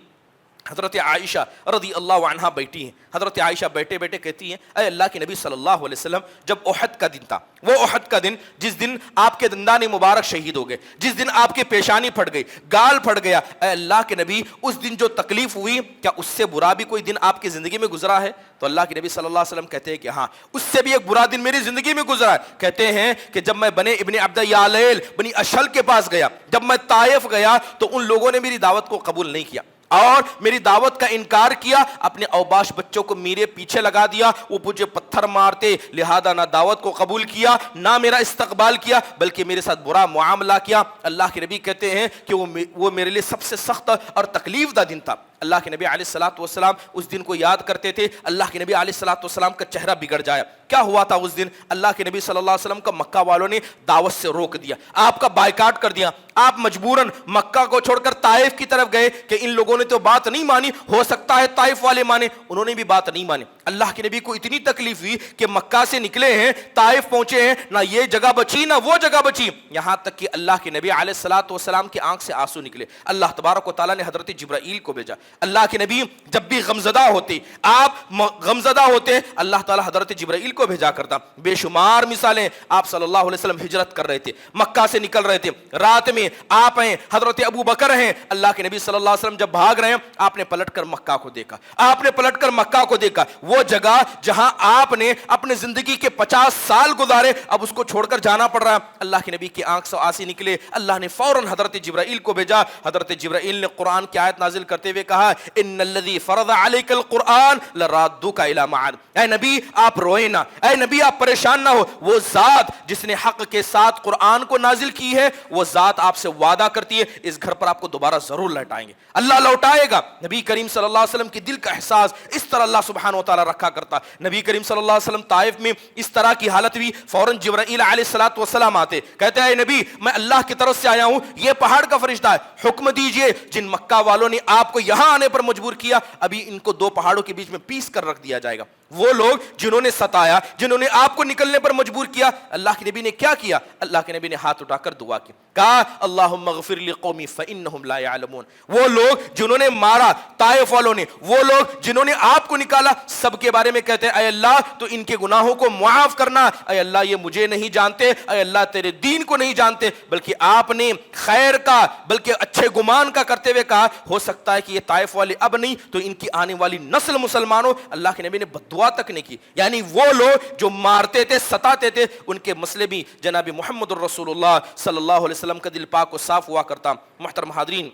حضرت عائشہ رضی اللہ عنہا بیٹھی ہیں، حضرت عائشہ بیٹھے بیٹھے کہتی ہیں اے اللہ کے نبی صلی اللہ علیہ وسلم، جب احد کا دن تھا، وہ احد کا دن جس دن آپ کے دندان مبارک شہید ہو گئے، جس دن آپ کی پیشانی پھٹ گئی، گال پھٹ گیا، اے اللہ کے نبی اس دن جو تکلیف ہوئی کیا اس سے برا بھی کوئی دن آپ کی زندگی میں گزرا ہے؟ تو اللہ کے نبی صلی اللہ علیہ وسلم کہتے ہیں کہ ہاں، اس سے بھی ایک برا دن میری زندگی میں گزرا ہے۔ کہتے ہیں کہ جب میں بنے ابن عبد یالیل بنی اشل کے پاس گیا، جب میں طائف گیا تو ان لوگوں نے میری دعوت کو قبول نہیں کیا اور میری دعوت کا انکار کیا، اپنے اوباش بچوں کو میرے پیچھے لگا دیا، وہ مجھے پتھر مارتے، لہذا نہ دعوت کو قبول کیا نہ میرا استقبال کیا، بلکہ میرے ساتھ برا معاملہ کیا۔ اللہ کے نبی کہتے ہیں کہ وہ میرے لیے سب سے سخت اور تکلیف دہ دن تھا۔ اللہ کے نبی علیہ الصلوۃ والسلام اس دن کو یاد کرتے تھے، اللہ کے نبی علیہ الصلوۃ والسلام کا چہرہ بگڑ جایا۔ کیا ہوا تھا اس دن؟ اللہ کے نبی صلی اللہ علیہ وسلم کا مکہ والوں نے دعوت سے روک دیا، آپ کا بائیکاٹ کر دیا، آپ مجبوراً مکہ کو چھوڑ کر طائف کی طرف گئے کہ ان لوگوں نے تو بات نہیں مانی، ہو سکتا ہے طائف والے مانے، انہوں نے بھی بات نہیں مانی۔ اللہ کے نبی کو اتنی تکلیف ہوئی کہ مکہ سے نکلے ہیں، طائف پہنچے ہیں، نہ یہ جگہ بچی نہ وہ جگہ بچی، یہاں تک کہ اللہ کے نبی علیہ الصلوۃ والسلام کی آنکھ سے آنسو نکلے۔ اللہ تبارک و تعالیٰ نے حضرت جبرائیل کو بھیجا۔ اللہ کے نبی جب بھی غمزدہ ہوتے، آپ غمزدہ ہوتے، اللہ تعالیٰ حضرت جبرائیل کو بھیجا کرتا۔ بے شمار مثالیں، آپ صلی اللہ علیہ وسلم ہجرت کر رہے تھے، مکہ سے نکل رہے تھے، رات میں آپ ہیں، حضرت ابو بکر ہیں، اللہ کے نبی صلی اللہ علیہ وسلم جب بھاگ رہے ہیں، آپ نے پلٹ کر مکہ کو دیکھا، آپ نے پلٹ کر مکہ کو دیکھا، وہ جگہ جہاں آپ نے اپنے زندگی کے 50 سال گزارے، اب اس کو چھوڑ کر جانا پڑ رہا ہے۔ اللہ کے نبی کی آنکھ سے آنسو نکلے، اللہ نے فوراً حضرت جبرائیل کو بھیجا۔ حضرت جبرائیل نے قرآن کی آیت نازل کرتے ہوئے کہا ان الذی فرض علیک القرآن لرادک الی معاد، اے نبی آپ روئے نہ، اے نبی آپ پریشان نہ ہو، وہ ذات جس نے حق کے ساتھ قرآن کو نازل کی ہے وہ ذات آپ سے وعدہ کرتی ہے اس گھر پر آپ کو دوبارہ ضرور لوٹائیں گے، اللہ لوٹائے گا۔ نبی کریم صلی اللہ علیہ وسلم کی دل کا احساس اس طرح اللہ سبحانہ و تعالیٰ رکھا کرتا۔ نبی کریم صلی اللہ علیہ وسلم طائف میں اس طرح کی حالت ہوئی، فوراً جبرائیل علیہ الصلوۃ والسلام آتے، کہتے ہیں اے نبی میں اللہ کی طرف سے آیا ہوں، یہ پہاڑ کا فرشتہ ہے، حکم دیجئے جن مکہ والوں نے آپ کو یہاں آنے پر مجبور کیا، ابھی ان کو دو پہاڑوں کے بیچ میں پیس کر رکھ دیا جائے گا۔ وہ لوگ جنہوں نے ستایا، جنہوں نے آپ کو نکلنے پر مجبور کیا، اللہ کے نبی نے کیا کیا؟ اللہ کے نبی نے ہاتھ اٹھا کر دعا کی، کہا اللہم اغفر لقومی فإنہم لا يعلمون۔ وہ لوگ جنہوں نے مارا، طائف والوں نے، وہ لوگ جنہوں نے آپ کو نکالا، سب کے بارے میں کہتے ہیں اے اللہ تو ان کے گناہوں کو معاف کرنا، اے اللہ یہ مجھے نہیں جانتے، اے اللہ تیرے دین کو نہیں جانتے، بلکہ آپ نے خیر کا بلکہ اچھے گمان کا کرتے ہوئے کہا ہو سکتا ہے کہ یہ طائف والے اب نہیں تو ان کی آنے والی نسل مسلمانوں۔ اللہ کے نبی نے بددعا تک نہیں کی، یعنی وہ لوگ جو مارتے تھے، ستاتے تھے، ان کے مسئلے بھی جناب محمد الرسول اللہ صلی اللہ علیہ وسلم کا دل پاک و صاف ہوا کرتا۔ محترم حاضرین،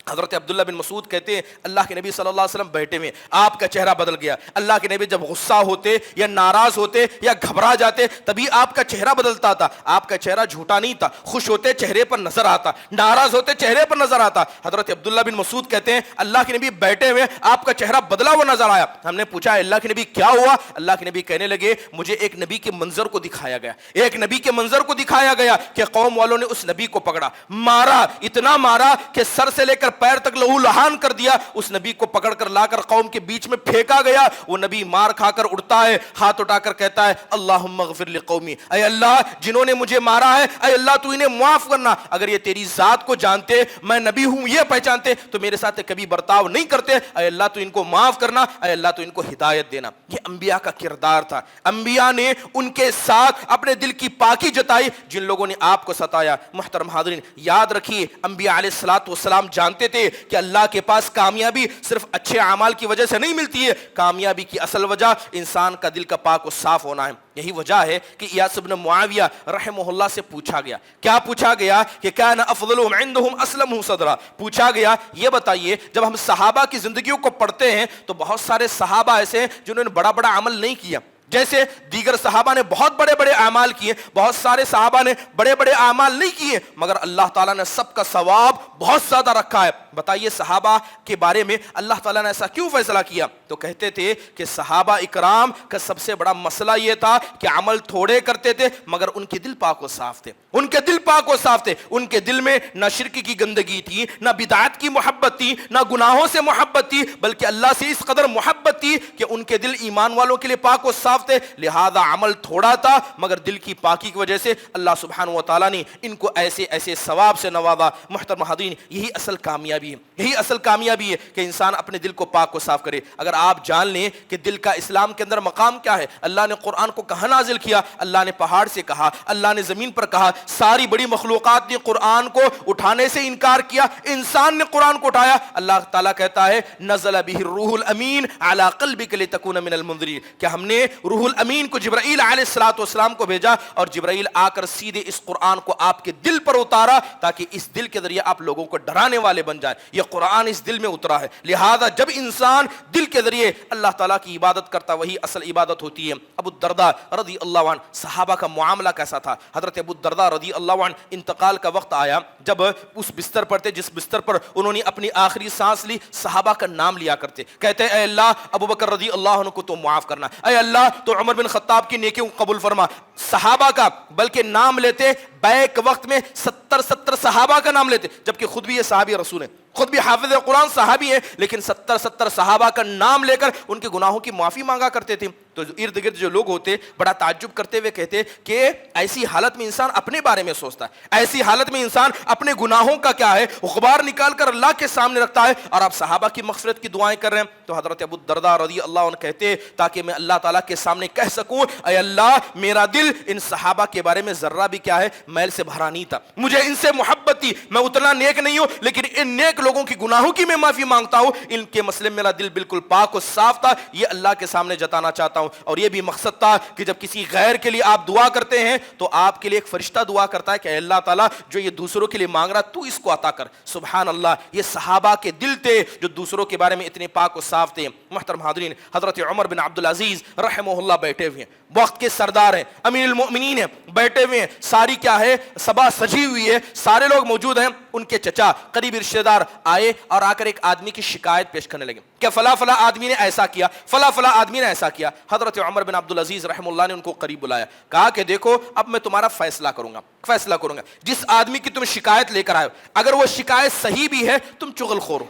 حضرت عبداللہ بن مسعود کہتے ہیں اللہ کے نبی صلی اللہ علیہ وسلم بیٹھے میں آپ کا چہرہ بدل گیا۔ اللہ کے نبی جب غصہ ہوتے یا ناراض ہوتے یا گھبرا جاتے تبھی آپ کا چہرہ بدلتا تھا، آپ کا چہرہ جھوٹا نہیں تھا، خوش ہوتے چہرے پر نظر آتا، ناراض ہوتے چہرے پر نظر آتا۔ حضرت عبداللہ بن مسعود کہتے ہیں اللہ کے نبی بیٹھے ہوئے آپ کا چہرہ بدلا ہوا نظر آیا۔ ہم نے پوچھا اللہ کے نبی کیا ہوا؟ اللہ کے نبی کہنے لگے مجھے ایک نبی کے منظر کو دکھایا گیا، ایک نبی کے منظر کو دکھایا گیا کہ قوم والوں نے اس نبی کو پکڑا، مارا، اتنا مارا کہ سر سے لے کر پیر تک لہو لہان کر دیا. اس نبی کو پکڑ کر لا کر قوم کے بیچ میں پھینکا گیا. وہ نبی مار کھا کر اٹھتا ہے, ہاتھ اٹھا کر کہتا ہے اللہم اغفر لقومی, اے اللہ جنہوں نے مجھے مارا ہے اے اللہ تو انہیں معاف کرنا. اگر یہ تیری ذات کو جانتے, میں نبی ہوں یہ پہچانتے, تو میرے ساتھ کبھی برتاؤ نہیں کرتے. اے اللہ تو ان کو معاف کرنا, اے اللہ تو ان کو ہدایت دینا. یہ انبیاء کا کردار تھا. انبیاء نے ان کے ساتھ اپنے دل کی پاکی جتائی جن لوگوں نے آپ کو ستایا. محترم حاضرین, یاد رکھیے انبیاء علیہ الصلوۃ والسلام جانتے تھے کہ اللہ کے پاس کامیابی صرف اچھے اعمال کی وجہ سے نہیں ملتی ہے. کامیابی کی اصل وجہ انسان کا دل کا پاک و صاف ہونا ہے. یہی وجہ ہے کہ ایاس بن معاویہ رحمہ اللہ سے پوچھا گیا. کیا پوچھا گیا؟ کہ کان افضلهم عندهم اسلمهم صدرا. پوچھا گیا یہ بتائیے, جب ہم صحابہ کی زندگیوں کو پڑھتے ہیں تو بہت سارے صحابہ ایسے ہیں جنہوں نے بڑا بڑا عمل نہیں کیا. جیسے دیگر صحابہ نے بہت بڑے بڑے اعمال کیے, بہت سارے صحابہ نے بڑے بڑے اعمال نہیں کیے, مگر اللہ تعالیٰ نے سب کا ثواب بہت زیادہ رکھا ہے. بتائیے صحابہ کے بارے میں اللہ تعالیٰ نے ایسا کیوں فیصلہ کیا؟ تو کہتے تھے کہ صحابہ اکرام کا سب سے بڑا مسئلہ یہ تھا کہ عمل تھوڑے کرتے تھے مگر ان کے دل پاک و صاف تھے. ان کے دل پاک و صاف تھے. ان کے دل میں نہ شرک کی گندگی تھی, نہ بدعت کی محبت تھی, نہ گناہوں سے محبت تھی, بلکہ اللہ سے اس قدر محبت تھی کہ ان کے دل ایمان والوں کے لیے پاک و صاف تھے. لہذا عمل تھوڑا تھا مگر دل کی پاکی کی وجہ سے اللہ سبحانہ و تعالیٰ نے ان کو ایسے ایسے ثواب سے نوازا. محترم حاضرین, یہی اصل کامیابی ہے. یہی اصل کامیابی ہے کہ انسان اپنے دل کو پاک و صاف کرے. اگر آپ جان لیں کہ دل کا اسلام کے اندر مقام کیا ہے, اللہ نے قرآن کو کہاں نازل کیا, اللہ نے پہاڑ سے کہا, اللہ نے زمین پر کہا, ساری بڑی مخلوقات نے قرآن کو اٹھانے سے انکار کیا, انسان نے قرآن کو اٹھایا. اللہ تعالیٰ کہتا ہے نزل به الروح الامین علی قلبک لتکون من المنذرین, کہ ہم نے روح الامین کو جبرائیل علیہ الصلوۃ والسلام کو بھیجا اور جبرائیل آ کر سیدھے اس قرآن کو آپ کے دل پر اتارا تاکہ اس دل کے ذریعے آپ لوگوں کو ڈرانے والے بن جائیں. یہ قرآن اس دل میں اترا ہے. لہذا جب انسان دل کے ذریعے اللہ تعالیٰ کی عبادت کرتا, وہی اصل عبادت ہوتی ہے. ابو الدرداء رضی اللہ عنہ, صحابہ کا معاملہ کیسا تھا؟ حضرت ابو الدرداء رضی اللہ عنہ انتقال کا وقت آیا, جب اس بستر پر تھے جس بستر پر انہوں نے اپنی آخری سانس لی, صحابہ کا نام لیا کرتے, کہتے اے اللہ ابو بکر رضی اللہ عنہ کو تو معاف کرنا, اے اللہ تو عمر بن خطاب کی نیکیوں کو قبول فرما. صحابہ کا بلکہ نام لیتے, بیک وقت میں 70 صحابہ کا نام لیتے, جبکہ خود بھی یہ صحابی رسول ہیں, خود بھی حافظ قرآن صحابی ہیں, لیکن 70 صحابہ کا نام لے کر ان کے گناہوں کی معافی مانگا کرتے تھے. تو ارد گرد جو لوگ ہوتے بڑا تعجب کرتے ہوئے کہتے کہ ایسی حالت میں انسان اپنے بارے میں سوچتا ہے, ایسی حالت میں انسان اپنے گناہوں کا کیا ہے غبار نکال کر اللہ کے سامنے رکھتا ہے, اور آپ صحابہ کی مغفرت کی دعائیں کر رہے ہیں. تو حضرت ابو الدرداء رضی اللہ عنہ کہتے تاکہ میں اللہ تعالیٰ کے سامنے کہہ سکوں اے اللہ میرا دل ان صحابہ کے بارے میں ذرہ بھی کیا ہے میل سے بھرا نہیں تھا, مجھے ان سے محبت تھی, میں اتنا نیک نہیں ہوں لیکن ان نیک لوگوں کی گناہوں کی میں معافی مانگتا ہوں, ان کے مسئلے میں میرا دل بالکل پاک و صاف تھا, یہ اللہ کے سامنے جتانا چاہتا ہوں. اور یہ بھی مقصد تھا کہ جب کسی غیر کے لیے آپ دعا کرتے ہیں تو آپ کے لیے ایک فرشتہ دعا کرتا ہے کہ اے اللہ تعالیٰ جو یہ دوسروں کے لیے مانگ رہا تو اس کو عطا کر. سبحان اللہ, یہ صحابہ کے دل تھے جو دوسروں کے بارے میں اتنے پاک و صاف تھے. محترم حاضرین, حضرت عمر بن عبدالعزیز رحمہ اللہ بیٹھے ہوئے ہیں, وقت کے سردار ہیں, امیر المؤمنین ہیں, بیٹھے ہوئے ہیں, ساری کیا ہے سبا سجی ہوئی ہے, سارے لوگ موجود ہیں. ان کے چچا قریبی رشتہ دار آئے اور آ کر ایک آدمی کی شکایت پیش کرنے لگے کہ فلاں فلاں آدمی نے ایسا کیا, فلاں فلاں آدمی نے ایسا کیا. حضرت عمر بن عبدالعزیز رحمہ اللہ نے ان کو قریب بلایا, کہا کہ دیکھو اب میں تمہارا فیصلہ کروں گا, جس آدمی کی تم شکایت لے کر آئے ہو اگر وہ شکایت صحیح بھی ہے تم چغل خور ہو,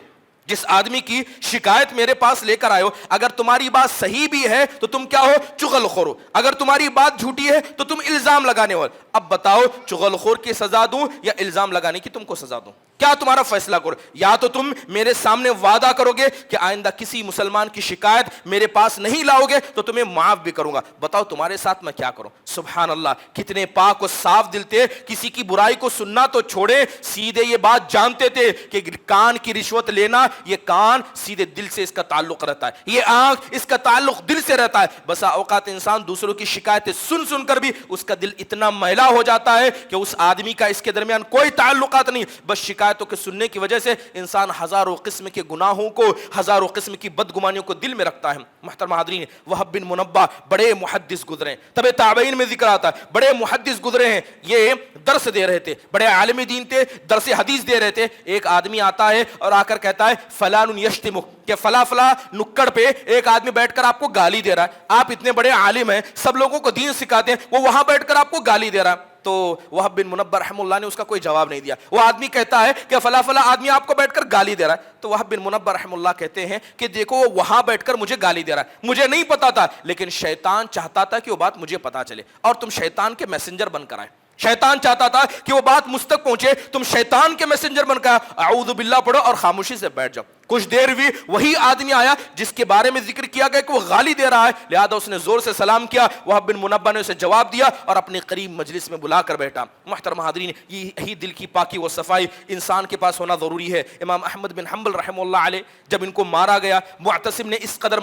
جس آدمی کی شکایت میرے پاس لے کر آئے ہو اگر تمہاری بات صحیح بھی ہے تو تم کیا ہو چغل خور ہو, اگر تمہاری بات جھوٹی ہے تو تم الزام لگانے والے. اب بتاؤ چغل خور کی سزا دوں یا الزام لگانے کی تم کو سزا دوں؟ کیا تمہارا فیصلہ کرو؟ یا تو تم میرے سامنے وعدہ کرو گے کہ آئندہ کسی مسلمان کی شکایت میرے پاس نہیں لاؤ گے تو تمہیں معاف بھی کروں گا. بتاؤ تمہارے ساتھ میں کیا کروں؟ سبحان اللہ, کتنے پاک و صاف دل تھے, کسی کی برائی کو سننا تو چھوڑے, سیدھے یہ بات جانتے تھے کہ کان کی رشوت لینا, یہ کان سیدھے دل سے اس کا تعلق رہتا ہے, یہ آنکھ اس کا تعلق دل سے رہتا ہے. بسا اوقات انسان دوسروں کی شکایتیں سن کر بھی اس کا دل اتنا میلا ہو جاتا ہے کہ اس آدمی کا اس کے درمیان کوئی تعلقات نہیں, بس شکایتوں کے سننے کی وجہ سے انسان ہزاروں قسم کے گناہوں کو, ہزاروں قسم کی بدگمانیوں کو دل میں رکھتا ہے. محترم حاضرین, وہب بن منبہ بڑے محدث گزرے, تب تابعین میں ذکر آتا ہے بڑے محدث گزرے ہیں, یہ درس دے رہے تھے, بڑے عالم دین تھے, درس حدیث دے رہے تھے. ایک آدمی آتا ہے اور آ کر کہتا ہے فلان یشتمک, کہ فلاں فلاں نکڑ پہ ایک آدمی بیٹھ کر آپ کو گالی دے رہا ہے, آپ اتنے بڑے عالم ہیں, سب لوگوں کو دین سکھاتے ہیں, وہ وہاں بیٹھ کر آپ کو گالی دے رہا ہے. تو وہب بن منبہ رحمہ اللہ نے اس کا کوئی جواب نہیں دیا. وہ آدمی کہتا ہے کہ فلاں فلاں آدمی آپ کو بیٹھ کر گالی دے رہا ہے. تو وہب بن منبہ رحمہ اللہ کہتے ہیں کہ دیکھو وہ وہاں بیٹھ کر مجھے گالی دے رہا ہے, مجھے نہیں پتا تھا, لیکن شیطان چاہتا تھا کہ وہ بات مجھے پتا چلے اور تم شیطان کے میسنجر بن کر آئے. شیطان چاہتا تھا کہ وہ بات مجھ تک پہنچے, تم شیطان کے میسنجر بن کر اعوذ باللہ پڑھو اور خاموشی سے بیٹھ جاؤ. کچھ دیر ہوئی, وہی آدمی آیا جس کے بارے میں ذکر کیا گیا کہ وہ گالی دے رہا ہے, لہذا اس نے زور سے سلام کیا. وہب بن منبہ نے اسے جواب دیا اور اپنے قریب مجلس میں بلا کر بیٹھا. محترم حاضرین, یہی دل کی پاکی و صفائی انسان کے پاس ہونا ضروری ہے. امام احمد بن حنبل رحمہ اللہ علیہ جب ان کو مارا گیا, معتصم نے اس قدر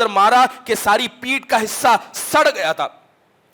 مارا کہ ساری پیٹھ کا حصہ سڑ گیا تھا.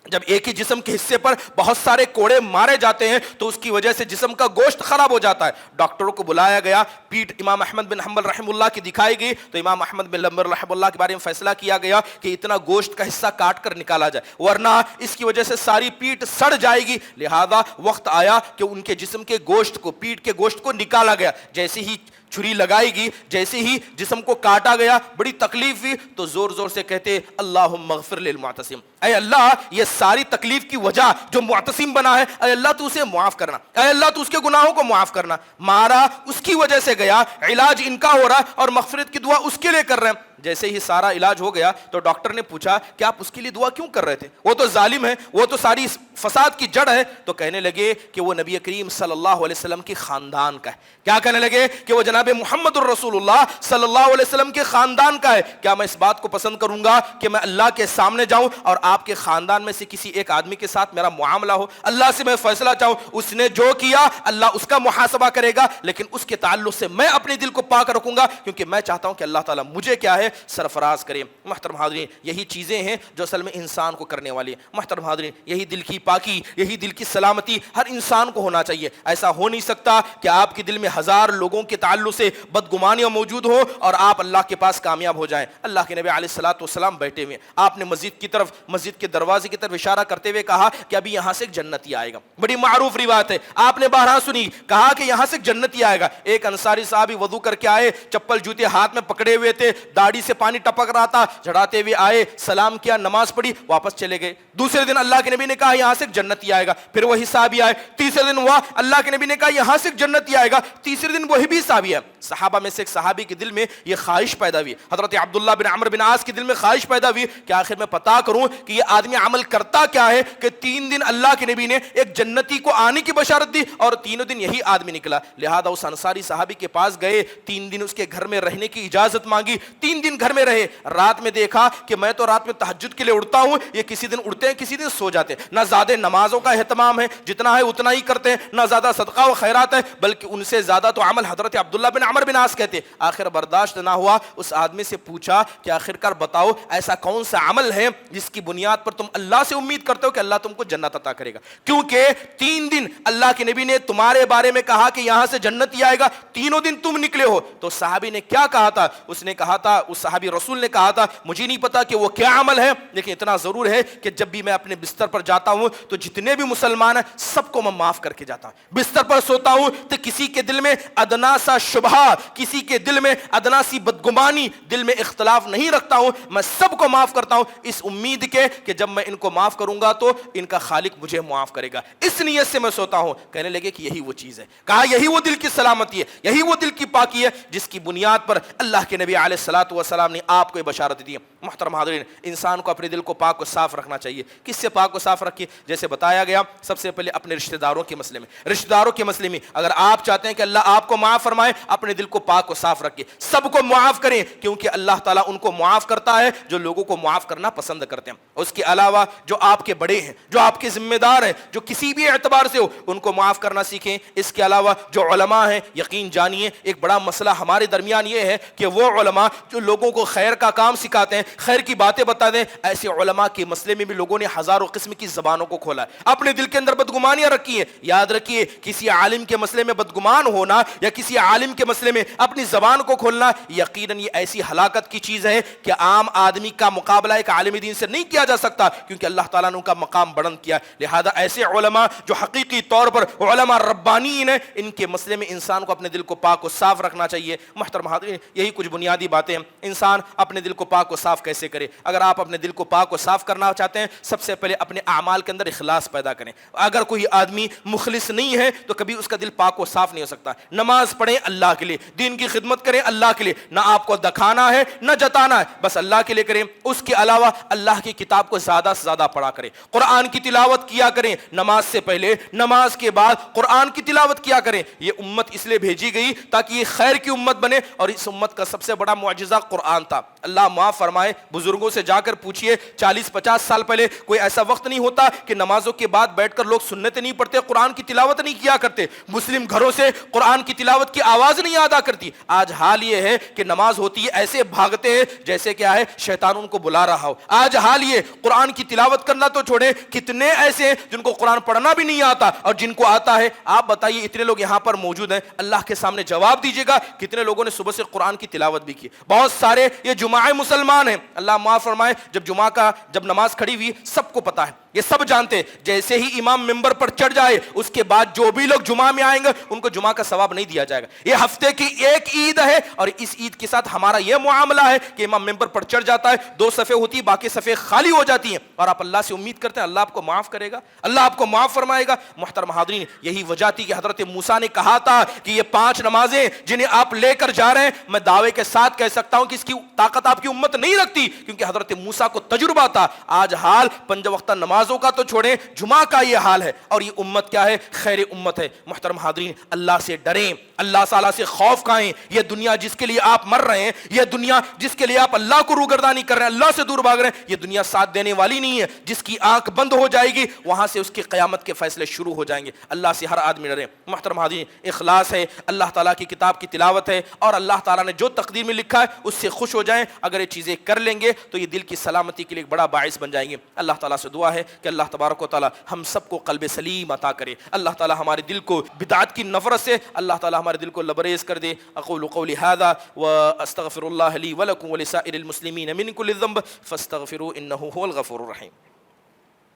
جب ایک ہی جسم کے حصے پر بہت سارے کوڑے مارے جاتے ہیں تو اس کی وجہ سے جسم کا گوشت خراب ہو جاتا ہے. ڈاکٹروں کو بلایا گیا, پیٹھ امام احمد بن حنبل رحمہ اللہ کی دکھائی گئی تو امام احمد بن حنبل رحمہ اللہ کے بارے میں فیصلہ کیا گیا کہ اتنا گوشت کا حصہ کاٹ کر نکالا جائے, ورنہ اس کی وجہ سے ساری پیٹھ سڑ جائے گی. لہذا وقت آیا کہ ان کے جسم کے گوشت کو, پیٹھ کے گوشت کو نکالا گیا. جیسے ہی چھری لگائی گئی, جیسے ہی جسم کو کاٹا گیا, بڑی تکلیف ہوئی تو زور زور سے کہتے اللہم اغفر للمعتصم, اے اللہ یہ ساری تکلیف کی وجہ جو معتصم بنا ہے, اے اللہ تو اسے معاف کرنا, اے اللہ تو اس کے گناہوں کو معاف کرنا. مارا اس کی وجہ سے گیا, علاج ان کا ہو رہا ہے اور مغفرت کی دعا اس کے لیے کر رہے ہیں. جیسے ہی سارا علاج ہو گیا تو ڈاکٹر نے پوچھا کہ آپ اس کے لیے دعا کیوں کر رہے تھے, وہ تو ظالم ہے, وہ تو ساری فساد کی جڑ ہے. تو کہنے لگے کہ وہ نبی کریم صلی اللہ علیہ وسلم کے خاندان کا ہے. کیا کہنے لگے کہ وہ جناب محمد الرسول اللہ صلی اللہ علیہ وسلم کے خاندان کا ہے. کیا میں اس بات کو پسند کروں گا کہ میں اللہ کے سامنے جاؤں اور آپ کے خاندان میں سے کسی ایک آدمی کے ساتھ میرا معاملہ ہو, اللہ سے میں فیصلہ چاہوں, اس نے جو کیا اللہ اس کا محاسبہ کرے گا, لیکن اس کے تعلق سے میں اپنے دل کو پاک رکھوں گا کیونکہ میں چاہتا ہوں کہ اللہ تعالیٰ مجھے کیا ہے سرفراز کرے. محترم حاضرین, یہی چیزیں ہیں جو اصل میں انسان کو کرنے والی ہیں. محترم حاضرین, یہی دل کی پاکی, یہی دل کی سلامتی ہر انسان کو ہونا چاہیے. ایسا ہو نہیں سکتا کہ آپ کے دل میں ہزار لوگوں کے تعلق سے بدگمانیاں موجود ہو اور آپ اللہ کے پاس کامیاب ہو جائیں. اللہ کے نبی علیہ الصلوۃ والسلام بیٹھے ہوئے, آپ نے مسجد کے دروازے کی طرف اشارہ کرتے ہوئے کہا کہ ابھی یہاں سے ایک جنتی آئے گا. بڑی معروف روایت ہے, آپ نے بارہا سنی, کہا کہ یہاں سے ایک جنتی آئے گا. ایک انصاری صاحب وضو کر کے آئے, چپل جوتے ہاتھ میں پکڑے ہوئے تھے, داڑھی سے پانی ٹپک رہا تھا, جھڑاتے ہوئے آئے, سلام کیا, نماز پڑھی, واپس چلے گئے. دوسرے دن اللہ کے نبی نے کہا یہاں سے ایک جنتی آئے گا, پھر وہی صحابی آئے. تیسرے دن ہوا, اللہ کے نبی نے کہا یہاں سے ایک جنتی آئے گا, تیسرے دن وہی بھی صحابی ہے. صحابہ میں سے ایک صحابی کے دل میں یہ خواہش پیدا ہوئی, حضرت عبداللہ بن عمرو بن عاص کے دل میں خواہش پیدا ہوئی کہ آخر میں پتا کروں کہ یہ آدمی عمل کرتا کیا ہے کہ 3 دن اللہ کے نبی نے ایک جنتی کو آنے کی بشارت دی اور تینوں دن یہی آدمی نکلا. لہذا اس انصاری صحابی کے پاس گئے, 3 دن اس کے گھر میں رہنے کی اجازت مانگی, 3 دن گھر میں رہے. رات میں دیکھا کہ میں تو رات میں تہجد کے لیے اٹھتا ہوں, یہ کسی دن اٹھتے ہیں کسی دن سو جاتے ہیں. نہ زیادہ نمازوں کا اہتمام ہے, جتنا ہے اتنا ہی کرتے ہیں, نہ زیادہ صدقہ و خیرات ہے, بلکہ ان سے زیادہ تو عمل حضرت عبداللہ بن عمرو بن عاص کہتے. آخر برداشت نہ ہوا, اس آدمی سے پوچھا کہ آخرکار بتاؤ ایسا کون سا عمل ہے جس کی بنیاد پر تم اللہ سے امید کرتے ہو کہ اللہ تم کو جنت عطا کرے گا, کیونکہ 3 دن اللہ کے نبی نے تمہارے بارے میں کہا کہ یہاں سے جنت آئے گا, تینوں دن تم نکلے ہو. تو صحابی نے کیا کہا تھا, اس نے کہا تھا, اس صحابی رسول نے کہا تھا مجھے نہیں پتا کہ وہ کیا عمل ہے, لیکن اتنا ضرور ہے کہ جب بھی میں اپنے بستر پر جاتا ہوں تو جتنے بھی مسلمان ہیں سب کو میں معاف کر کے جاتا ہوں. بستر پر سوتا ہوں تو کسی کے دل میں ادنا سا شبہ, کسی کے دل میں ادنا سی بدگمانی, دل میں اختلاف نہیں رکھتا ہوں, میں سب کو معاف کرتا ہوں اس امید کے کہ جب میں ان کو معاف کروں گا تو ان کا خالق مجھے معاف کرے گا, اس نیت سے میں سوتا ہوں. کہنے لگے کہ یہی وہ چیز ہے, کہا یہی وہ دل کی سلامتی ہے, یہی وہ دل کی پاکی ہے جس کی بنیاد پر اللہ کے نبی علیہ الصلوۃ والسلام نے آپ کو یہ بشارت دی. محترم حاضرین, انسان کو اپنے دل کو پاک و صاف رکھنا چاہیے. کس سے پاک و صاف رکھیے؟ جیسے بتایا گیا, سب سے پہلے اپنے رشتہ داروں کے مسئلے میں, رشتہ داروں کے مسئلے میں اگر آپ چاہتے ہیں کہ اللہ آپ کو معاف فرمائے, اپنے دل کو پاک و صاف رکھیے, سب کو معاف کریں, کیونکہ اللہ تعالیٰ ان کو معاف کرتا ہے جو لوگوں کو معاف کرنا پسند کرتے ہیں. اس کے علاوہ جو آپ کے بڑے ہیں, جو آپ کے ذمہ دار ہیں, جو کسی بھی اعتبار سے ہو, ان کو معاف کرنا سیکھیں. اس کے علاوہ جو علماء ہیں, یقین جانیے ایک بڑا مسئلہ ہمارے درمیان یہ ہے کہ وہ علماء جو لوگوں کو خیر کا کام سکھاتے ہیں, خیر کی باتیں بتا دیں, ایسے علماء کے مسئلے میں بھی لوگوں نے ہزاروں قسم کی زبانوں کو کھولا ہے, اپنے دل کے اندر بدگمانیاں رکھی ہیں. یاد رکھیے, کسی عالم کے مسئلے میں بدگمان ہونا یا کسی عالم کے مسئلے میں اپنی زبان کو کھولنا, یقیناً یہ ایسی ہلاکت کی چیز ہے کہ عام آدمی کا مقابلہ ایک عالم دین سے نہیں کیا جا سکتا, کیونکہ اللہ تعالیٰ نے ان کا مقام بلند کیا. لہذا ایسے علماء جو حقیقی طور پر علماء ربانیین ہیں, ان کے مسئلے میں انسان کو اپنے دل کو پاک و صاف رکھنا چاہیے. محترم حاضرین, یہی کچھ بنیادی باتیں ہیں. انسان اپنے دل کو پاک و صاف کیسے کرے؟ اگر آپ اپنے دل کو پاک و صاف کرنا چاہتے ہیں, سب سے پہلے اپنے اعمال کے اندر اندر اخلاص پیدا کریں. اگر کوئی آدمی مخلص نہیں ہے تو کبھی اس کا دل پاک و صاف نہیں ہو سکتا. نماز پڑھیں اللہ کے لیے, دین کی خدمت کریں اللہ کے لیے, نہ آپ کو دکھانا ہے نہ جتانا ہے, بس اللہ کے لیے کریں. اس کے علاوہ اللہ کی کتاب کو زیادہ سے زیادہ پڑھا کریں, قرآن کی تلاوت کیا کریں, نماز سے پہلے نماز کے بعد قرآن کی تلاوت کیا کریں. یہ امت اس لیے بھیجی گئی تاکہ یہ خیر کی امت بنے, اور اس امت کا سب سے بڑا معجزہ قرآن تھا. اللہ معاف فرمائے, بزرگوں سے جا کر پوچھئے 40-50 سال پہلے کوئی ایسا وقت نہیں ہوتا کہ نمازوں کے بعد بیٹھ کر لوگ سنتیں نہیں پڑھتے, قرآن کی تلاوت نہیں کیا کرتے, مسلم گھروں سے قرآن کی تلاوت کی آواز نہیں ادا کرتی. آج حال یہ ہے کہ نماز ہوتی ہے ایسے بھاگتے ہیں جیسے کیا ہے شیطان ان کو بلا رہا ہو. آج حال یہ, قرآن کی تلاوت کرنا تو چھوڑیں, کتنے ایسے ہیں جن کو قرآن پڑھنا بھی نہیں آتا, اور جن کو آتا ہے آپ بتائیے, اتنے لوگ یہاں پر موجود ہیں, اللہ کے سامنے جواب دیجیے گا کتنے لوگوں نے صبح سے قرآن کی تلاوت بھی کی. بہت سارے یہ جمعہ مسلمان ہیں, اللہ معاف فرمائے, جب نماز کھڑی ہوئی سب کو پتا ہے, یہ سب جانتے, جیسے ہی امام ممبر پر چڑھ جائے اس کے بعد جو بھی لوگ جمعہ میں آئیں گے ان کو جمعہ کا ثواب نہیں دیا جائے گا. یہ ہفتے کی ایک عید ہے, اور اس عید کے ساتھ ہمارا یہ معاملہ ہے کہ امام ممبر پر چڑھ جاتا ہے, 2 صفیں ہوتی, باقی صفیں خالی ہو جاتی ہیں, اور آپ اللہ سے امید کرتے ہیں اللہ آپ کو معاف کرے گا, اللہ آپ کو معاف فرمائے گا. محترم حاضرین, یہی وجہ تھی کہ حضرت موسیٰ نے کہا تھا کہ یہ 5 نمازیں جنہیں آپ لے کر جا رہے ہیں, میں دعوے کے ساتھ کہہ سکتا ہوں کہ اس کی طاقت آپ کی امت نہیں رکھتی, کیونکہ حضرت موسیٰ کو تجربہ تھا. آج حال 5 وقتہ نمازوں کا تو چھوڑیں, جمعہ کا یہ حال ہے, اور یہ امت کیا ہے, خیر امت ہے. محترم حاضرین, اللہ سے ڈریں, اللہ تعالیٰ سے خوف کھائیں. یہ دنیا جس کے لیے آپ مر رہے ہیں, یہ دنیا جس کے لیے آپ اللہ کو روگردانی کر رہے ہیں, اللہ سے دور بھاگ رہے ہیں, یہ دنیا ساتھ دینے والی نہیں ہے. جس کی آنکھ بند ہو جائے گی وہاں سے اس کی قیامت کے فیصلے شروع ہو جائیں گے. اللہ سے ہر آدمی ڈرے. محترم حاضرین, اخلاص ہے, اللہ تعالیٰ کی کتاب کی تلاوت ہے, اور اللہ تعالیٰ نے جو تقدیر میں لکھا ہے اس سے خوش ہو جائیں. اگر یہ چیزیں کر لیں گے تو یہ دل کی سلامتی کے لیے ایک بڑا باعث بن جائیں گے. اللہ تعالیٰ سے دعا ہے کہ اللہ تبارک و تعالیٰ ہم سب کو قلب سلیم عطا کرے. اللہ تعالیٰ ہمارے دل کو بدعت کی نفرت سے اللہ تعالیٰ ہمارے دل کو لبریز کر دے. اقول قولی هذا واستغفر الله لي ولكم ولسائر المسلمين من كل ذنب فاستغفروه انه هو الغفور الرحيم.